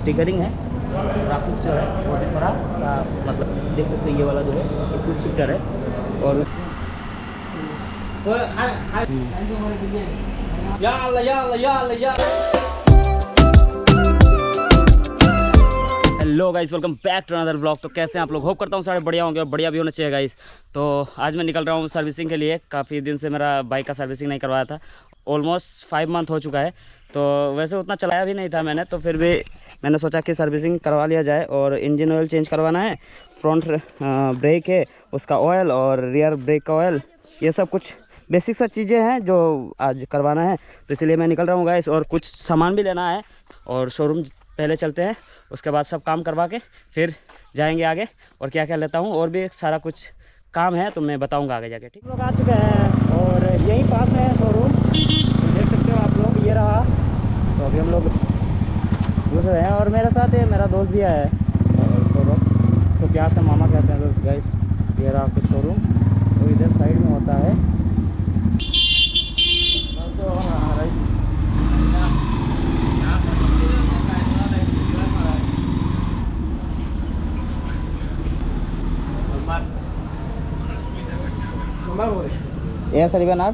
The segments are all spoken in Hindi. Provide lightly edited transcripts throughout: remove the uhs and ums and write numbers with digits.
स्टिकरिंग है, ग्राफिक्स जो है वो भी थोड़ा मतलब देख सकते हो, ये वाला जो है ये क्विक शिफ्टर है। और hello guys, welcome back to another blog. तो कैसे हैं आप लोग? होप करता हूँ सारे बढ़िया होंगे और बढ़िया भी होना चाहिए गाइस। तो आज मैं निकल रहा हूँ सर्विसिंग के लिए। काफ़ी दिन से मेरा बाइक का सर्विसिंग नहीं करवाया था, ऑलमोस्ट 5 मंथ हो चुका है। तो वैसे उतना चलाया भी नहीं था मैंने, तो फिर भी मैंने सोचा कि सर्विसिंग करवा लिया जाए। और इंजन ऑयल चेंज करवाना है, फ्रंट ब्रेक है उसका ऑयल, और रियर ब्रेक का ऑयल, ये सब कुछ बेसिक सा चीज़ें हैं जो आज करवाना है। तो इसलिए मैं निकल रहा हूँ गाइस, और कुछ सामान भी लेना है। और शोरूम पहले चलते हैं, उसके बाद सब काम करवा के फिर जाएंगे आगे। और क्या क्या लेता हूँ और भी सारा कुछ काम है तो मैं बताऊँगा आगे जाके। ठीक, लोग आ चुके हैं और यहीं पास में है शोरूम, देख सकते हो आप लोग, ये रहा। तो अभी हम लोग घुस रहे हैं और मेरे साथ मेरा दोस्त भी आया है, शोरूम उसको प्यार से मामा कहते हैं। तो गाइस ये रहा कुछ शोरूम, तो इधर साइड में होता है। ये सर बनार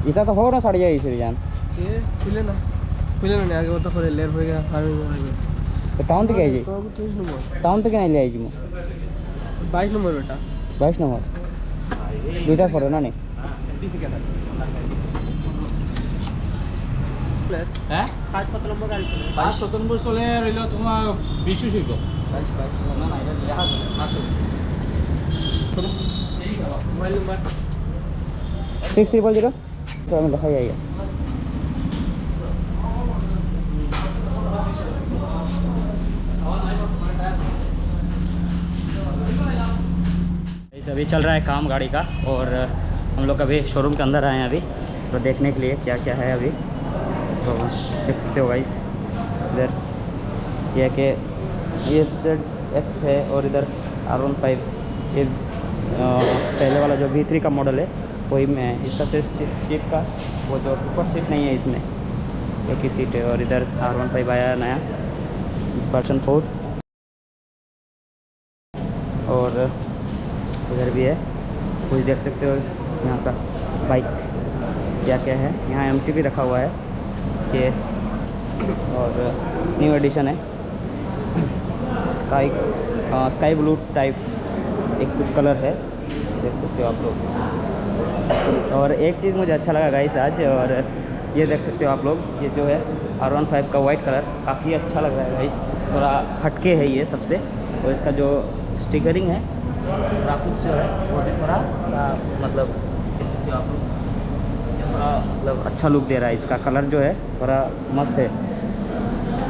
इतना तो हो ना साड़ी आई फिर जान खुले ना आगे वो तो करे लेर हो गया तो टाउन तक आई तो 23 नंबर टाउन तक नहीं ले आई मु 22 नंबर बेटा 22 नंबर दुटा फोटो ना नहीं হ্যাঁ 5 নম্বর গাড়ি চলে 5 নম্বর চলে রইল তোমার 20 হইব 22 না না এটা জাহাজ না চলে মোবাইল নাম্বার 6300 तो हमें दिखाई आएगा। अभी चल रहा है काम गाड़ी का, और हम लोग अभी शोरूम के अंदर आए हैं अभी, तो देखने के लिए क्या क्या है अभी। तो देख सकते हो गाइस, इधर यह कि ये ZX है, और इधर R15 ये पहले वाला जो V3 का मॉडल है वही में है। इसका सिर्फ सीट का वो जो ऊपर सीट नहीं है, इसमें एक ही सीट है। और इधर R15 आया है नया वर्जन 4, और इधर भी है कुछ देख सकते हो यहाँ का बाइक क्या क्या है। यहाँ MT भी रखा हुआ है कि, और न्यू एडिशन है स्काई ब्लू टाइप एक कुछ कलर है, देख सकते हो आप लोग। और एक चीज़ मुझे अच्छा लगा गाइस आज, और ये देख सकते हो आप लोग, ये जो है R15 का वाइट कलर काफ़ी अच्छा लग रहा है गाइस, थोड़ा हटके है ये सबसे। और इसका जो स्टिकरिंग है, ग्राफिक्स जो है वो भी थोड़ा मतलब देख सकते हो आप लोग, ये थोड़ा मतलब अच्छा लुक दे रहा है। इसका कलर जो है थोड़ा मस्त है,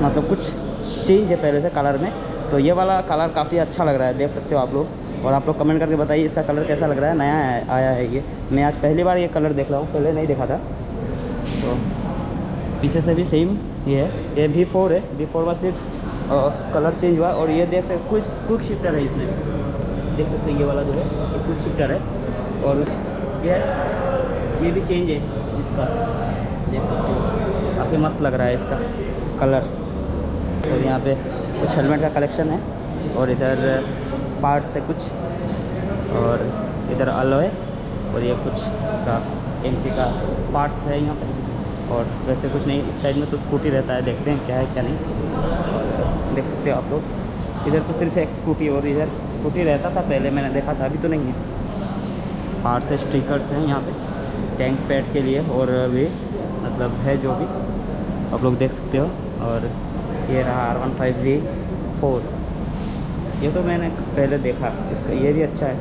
मतलब कुछ चेंज है पहले से कलर में। तो ये वाला कलर काफ़ी अच्छा लग रहा है, देख सकते हो आप लोग। और आप लोग कमेंट करके बताइए इसका कलर कैसा लग रहा है, नया आया है ये। मैं आज पहली बार ये कलर देख रहा हूँ, पहले नहीं देखा था। तो पीछे से भी सेम ये है, ये V4 है, V4 में सिर्फ कलर चेंज हुआ। और ये देख सकते क्विक शिफ्टर है इसमें, देख सकते हैं ये वाला जो है ये क्विक शिफ्टर है। और ये भी चेंज है इसका, देख सकते हो काफ़ी मस्त लग रहा है इसका कलर। और यहाँ पे कुछ हेलमेट का कलेक्शन है, और इधर पार्ट्स है कुछ, और इधर अलॉय, और ये कुछ इसका MT का पार्ट्स है यहाँ पे। और वैसे कुछ नहीं, इस साइड में तो स्कूटी रहता है, देखते हैं क्या है क्या नहीं। देख सकते हो आप लोग, इधर तो सिर्फ एक स्कूटी, और इधर स्कूटी रहता था पहले, मैंने देखा था, अभी तो नहीं है। पार्ट्स है, स्टिकर्स हैं यहाँ पे टैंक पैड के लिए, और भी मतलब है जो भी आप लोग देख सकते हो। और ये रहा R15 V4, ये तो मैंने पहले देखा, इसका ये भी अच्छा है,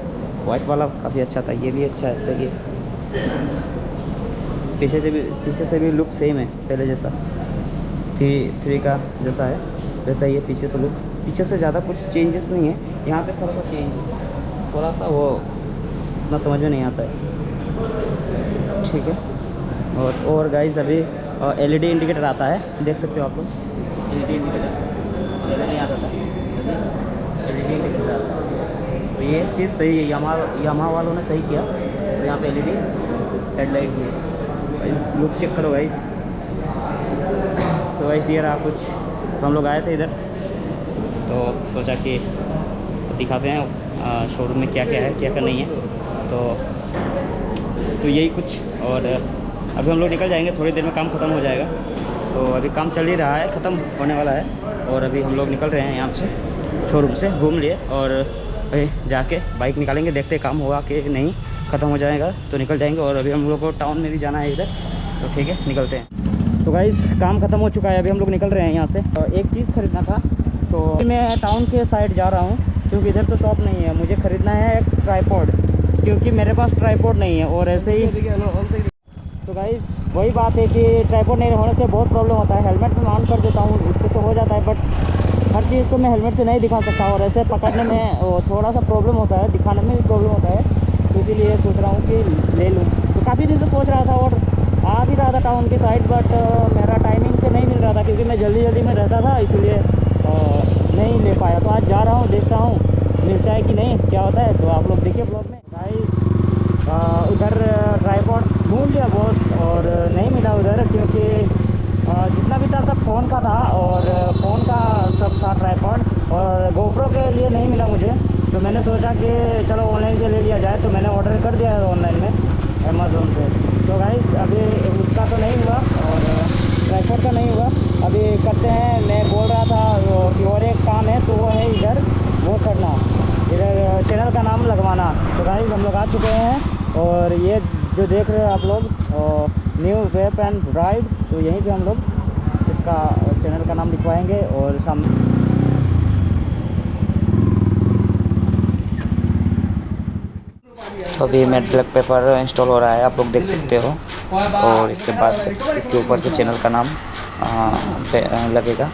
वाइट वाला काफ़ी अच्छा था, ये भी अच्छा है, सही है। पीछे से भी लुक सेम है पहले जैसा। 3 का जैसा है वैसा ही है पीछे से लुक। पीछे से ज़्यादा कुछ चेंजेस नहीं है, यहाँ पे थोड़ा सा चेंज, थोड़ा सा वो उतना समझ में नहीं आता है। ठीक है। और गाइस अभी LED इंडिकेटर आता है, देख सकते हो आप लोग। LED इंडिकेटर पहले नहीं आता था, LED इंडिकेटर आता है। तो ये चीज़ सही है, यामा वालों ने सही किया। तो यहाँ पे LED हेडलाइट भी है। लुक चेक करो गाइस। तो गाइस ये रहा कुछ। तो हम लोग आए थे इधर तो सोचा कि दिखाते हैं शोरूम में क्या क्या है क्या क्या नहीं है। तो यही कुछ। और अभी हम लोग निकल जाएंगे, थोड़ी देर में काम ख़त्म हो जाएगा। तो अभी काम चल ही रहा है, ख़त्म होने वाला है। और अभी हम लोग निकल रहे हैं यहाँ से, शोरूम से घूम लिए और जाके बाइक निकालेंगे, देखते काम होगा कि नहीं। ख़त्म हो जाएगा तो निकल जाएंगे। और अभी हम लोग को टाउन में भी जाना है इधर, तो ठीक है निकलते हैं। तो गाइस काम ख़त्म हो चुका है, अभी हम लोग निकल रहे हैं यहाँ से। तो एक चीज़ ख़रीदना था, तो मैं टाउन के साइड जा रहा हूँ क्योंकि इधर तो शॉप नहीं है। मुझे ख़रीदना है एक ट्राईपॉड, क्योंकि मेरे पास ट्राईपॉड नहीं है। और ऐसे ही तो गाइस वही बात है कि ट्राईपॉड नहीं होने से बहुत प्रॉब्लम होता है। हेलमेट में ऑन कर देता हूँ, उससे तो हो जाता है, बट हर चीज़ तो मैं हेलमेट से नहीं दिखा सकता। और ऐसे पकड़ने में थोड़ा सा प्रॉब्लम होता है, दिखाने में भी प्रॉब्लम होता है। तो इसीलिए सोच रहा हूँ कि ले लूँ। तो काफ़ी दिन से सोच रहा था और आ भी रहा था टाउन की साइड, बट मेरा टाइमिंग से नहीं मिल रहा था क्योंकि मैं जल्दी में रहता था, इसलिए नहीं ले पाया। तो आज जा रहा हूँ, देखता हूँ मिलता है कि नहीं, क्या होता है। तो आप लोग देखिए ब्लॉग में। गाइस उधर ट्राईपॉड ढूंढ लिया बहुत और नहीं मिला उधर, क्योंकि जितना भी था सब फ़ोन का था और फ़ोन का सब था ट्राईपॉड, और गोप्रो के लिए नहीं मिला मुझे। तो मैंने सोचा कि चलो ऑनलाइन से ले लिया जाए, तो मैंने ऑर्डर कर दिया है ऑनलाइन में अमेज़ोन से। तो गाइस अभी उसका तो नहीं हुआ और ट्राईपॉड का नहीं हुआ। अभी करते हैं, मैं बोल रहा था कि और एक काम है, तो वो है इधर वो करना, इधर चैनल का नाम लगवाना। तो गाइस हम लोग आ चुके हैं और ये जो देख रहे हो आप लोग न्यू वेप एंड राइड, तो यहीं पे हम लोग इसका चैनल का नाम लिखवाएंगे। और सामने तो अभी मैट ब्लैक पेपर इंस्टॉल हो रहा है, आप लोग देख सकते हो। और इसके बाद इसके ऊपर से चैनल का नाम लगेगा।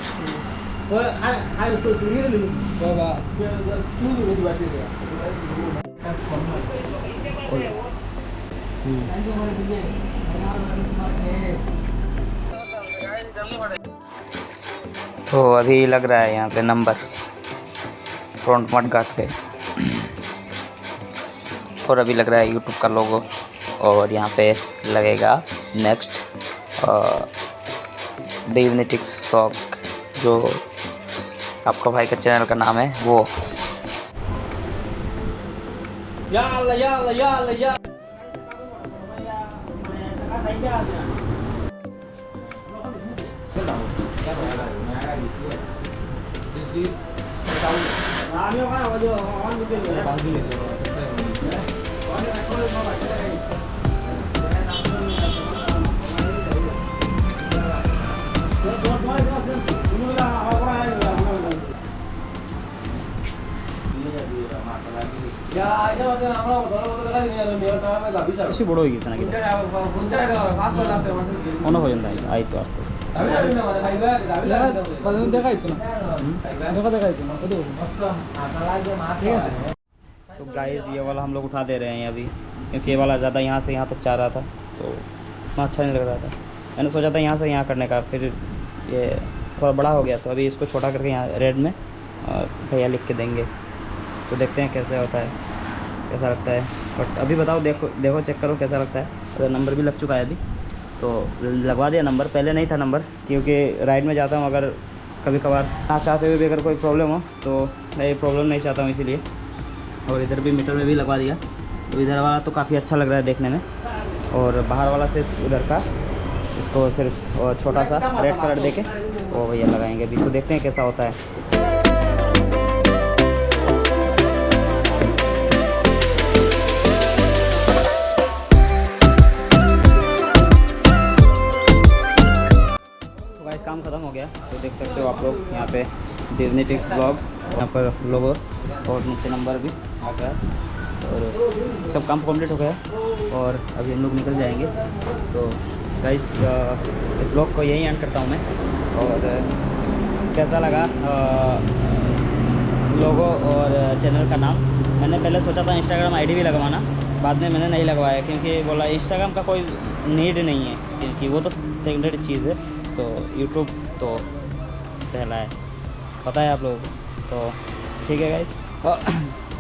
तो अभी लग रहा है यहाँ पे नंबर फ्रंट मडगार्ड पे, और अभी लग रहा है यूट्यूब का लोगो, और यहाँ पे लगेगा नेक्स्ट द यूनिटिक्स व्लॉग, जो आपका भाई का चैनल का नाम है वो। বেশি বড় হয়ে গেছে নাকি মনে হয় না আই তো तो गाइस ये वाला हम लोग उठा दे रहे हैं अभी, क्योंकि ये वाला ज़्यादा यहाँ से यहाँ तक जा रहा था, तो उतना अच्छा नहीं लग रहा था। मैंने सोचा था यहाँ से यहाँ करने का, फिर ये थोड़ा बड़ा हो गया, तो अभी इसको छोटा करके यहाँ रेड में भैया लिख के देंगे। तो देखते हैं कैसे होता है, कैसा लगता है। बट अभी बताओ, देखो चेक करो कैसा लगता है। तो नंबर भी लग चुका है अभी, तो लगवा दिया नंबर। पहले नहीं था नंबर, क्योंकि राइड में जाता हूँ, अगर कभी कभार ना चाहते हुए भी अगर कोई प्रॉब्लम हो तो मैं प्रॉब्लम नहीं चाहता हूँ, इसीलिए। और इधर भी मीटर में भी लगवा दिया। तो इधर वाला तो काफ़ी अच्छा लग रहा है देखने में, और बाहर वाला सिर्फ उधर का, इसको सिर्फ छोटा सा रेड कलर देके वो भैया लगाएंगे अभी। तो देखते हैं कैसा होता है। काम ख़त्म हो गया, तो देख सकते हो आप लोग यहाँ पे यूनिटिक्स ब्लॉग, यहाँ पर लोगो और नीचे नंबर भी आ गया, और सब काम कंप्लीट हो गया। और अभी हम लोग निकल जाएंगे, तो गाइस इस ब्लॉग को यही एंड करता हूँ मैं। और कैसा लगा लोगो और चैनल का नाम, मैंने पहले सोचा था इंस्टाग्राम आईडी भी लगवाना, बाद में मैंने नहीं लगवाया क्योंकि बोला इंस्टाग्राम का कोई नीड नहीं है, क्योंकि वो तो सेकेंडरी चीज़ है, तो यूट्यूब तो पहला है, पता है आप लोगों को। तो ठीक है गाइस,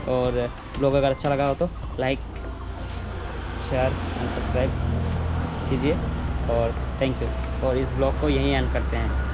और ब्लॉग अगर अच्छा लगा हो तो लाइक शेयर एंड सब्सक्राइब कीजिए, और थैंक यू। और इस ब्लॉग को यहीं एंड करते हैं।